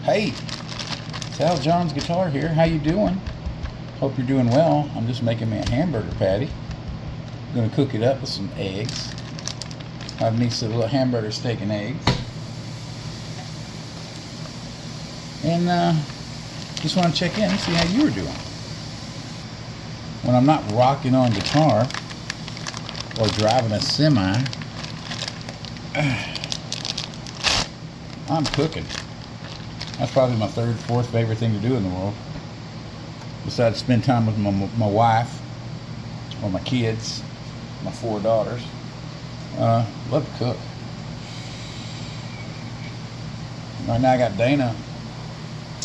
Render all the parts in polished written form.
Hey, Sal John's Guitar here. How you doing? Hope you're doing well. I'm just making me a hamburger patty. I'm gonna cook it up with some eggs. Have me some little hamburger steak and eggs. And just want to check in and see how you were doing. When I'm not rocking on guitar or driving a semi, I'm cooking. That's probably my third, fourth favorite thing to do in the world. Besides spend time with my wife or my kids, my 4 daughters. Love to cook. Right now I got Dana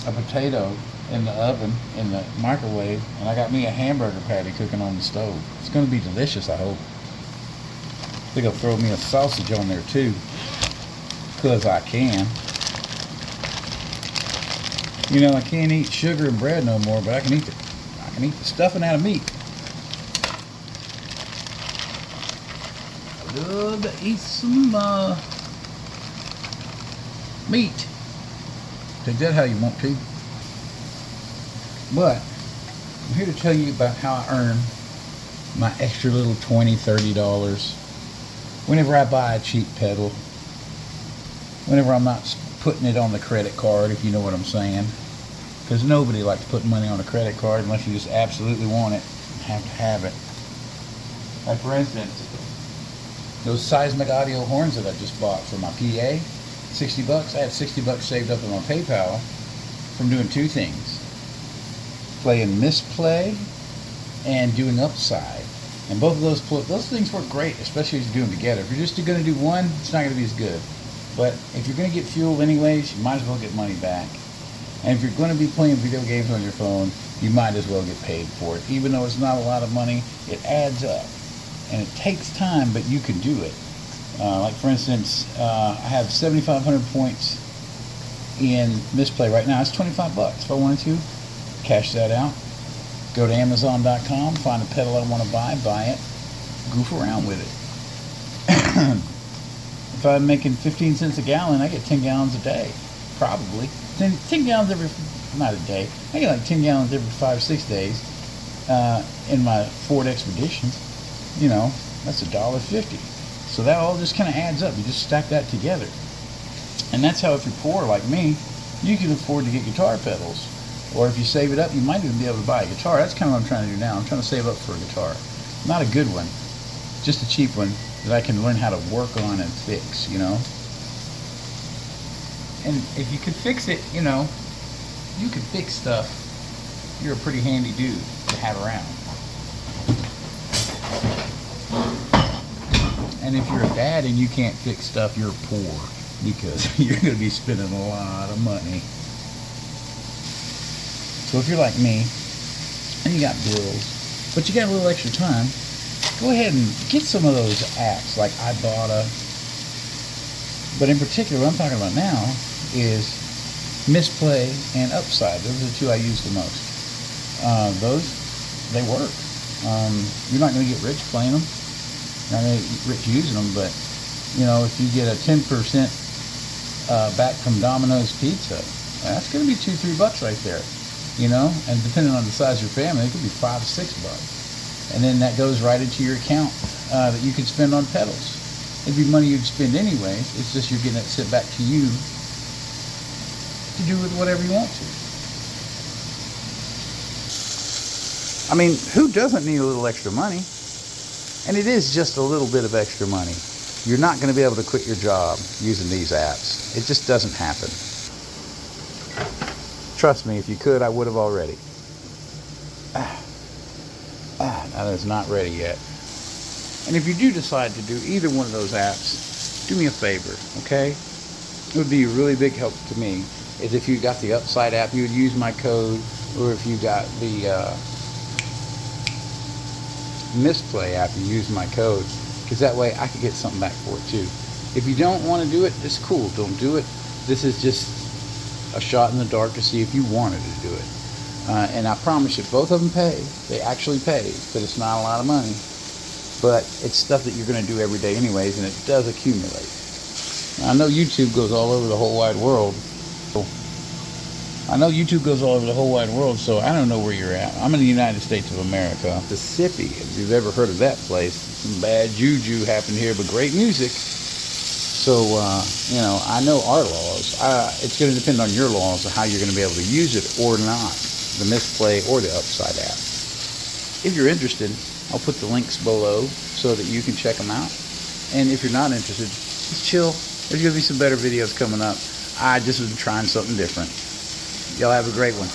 a potato in the oven, in the microwave, and I got me a hamburger patty cooking on the stove. It's going to be delicious, I hope. I think I'll throw me a sausage on there too, because I can. You know, I can't eat sugar and bread no more, but I can eat the stuffing out of meat. I love to eat some meat. Take that how you want to. But I'm here to tell you about how I earn my extra little $20, $30 whenever I buy a cheap pedal. Whenever I'm not putting it on the credit card, if you know what I'm saying. Because nobody likes putting money on a credit card unless you just absolutely want it and have to have it. Like for instance, those seismic audio horns that I just bought for my PA, $60. I had $60 saved up in my PayPal from doing 2 things. Playing Mistplay and doing Upside. And both of those things work great, especially if you do them together. If you're just going to do one, it's not going to be as good. But if you're going to get fuel anyways, you might as well get money back. And if you're going to be playing video games on your phone, you might as well get paid for it. Even though it's not a lot of money, it adds up. And it takes time, but you can do it. Like for instance, I have 7,500 points in Mistplay right now. It's $25 if I wanted to. Cash that out. Go to Amazon.com, find a pedal I want to buy it, goof around with it. If I'm making 15 cents a gallon, I get 10 gallons a day. Probably. 10 gallons every, not a day. I get like 10 gallons every 5-6 days in my Ford Expeditions. You know, that's $1.50. So that all just kind of adds up. You just stack that together. And that's how if you're poor like me, you can afford to get guitar pedals. Or if you save it up, you might even be able to buy a guitar. That's kind of what I'm trying to do now. I'm trying to save up for a guitar. Not a good one, just a cheap one that I can learn how to work on and fix, you know. And if you could fix it, you know, you can fix stuff. You're a pretty handy dude to have around. And if you're a dad and you can't fix stuff, you're poor, because you're going to be spending a lot of money. So if you're like me, and you got bills, but you got a little extra time, go ahead and get some of those apps like Ibotta. But in particular, what I'm talking about now is Mistplay and Upside. Those are the 2 I use the most. Those, they work. You're not going to get rich playing them. You're not going to get rich using them, but you know, if you get a 10% back from Domino's Pizza, that's going to be $2-3 right there. You know, and depending on the size of your family, it could be $5 to $6. And then that goes right into your account that you can spend on pedals. It'd be money you'd spend anyways. It's just you're getting it sent back to you to do with whatever you want to. I mean, who doesn't need a little extra money? And it is just a little bit of extra money. You're not going to be able to quit your job using these apps. It just doesn't happen. Trust me, if you could, I would have already. Now that's not ready yet. And if you do decide to do either one of those apps, do me a favor, okay? It would be a really big help to me is if you got the Upside app, you would use my code, or if you got the Mistplay app, you use my code, because that way I could get something back for it too. If you don't want to do it, it's cool. Don't do it. This is just a shot in the dark to see if you wanted to do it. And I promise you, both of them pay. They actually pay, but it's not a lot of money. But it's stuff that you're going to do every day anyways, and it does accumulate. Now, I know YouTube goes all over the whole wide world. I know YouTube goes all over the whole wide world, so I don't know where you're at. I'm in the United States of America, Mississippi. If you've ever heard of that place, some bad juju happened here, but great music. So, you know, I know our laws. It's going to depend on your laws of how you're going to be able to use it or not, the Mistplay or the Upside app. If you're interested, I'll put the links below so that you can check them out. And if you're not interested, just chill. There's going to be some better videos coming up. I just was trying something different. Y'all have a great one.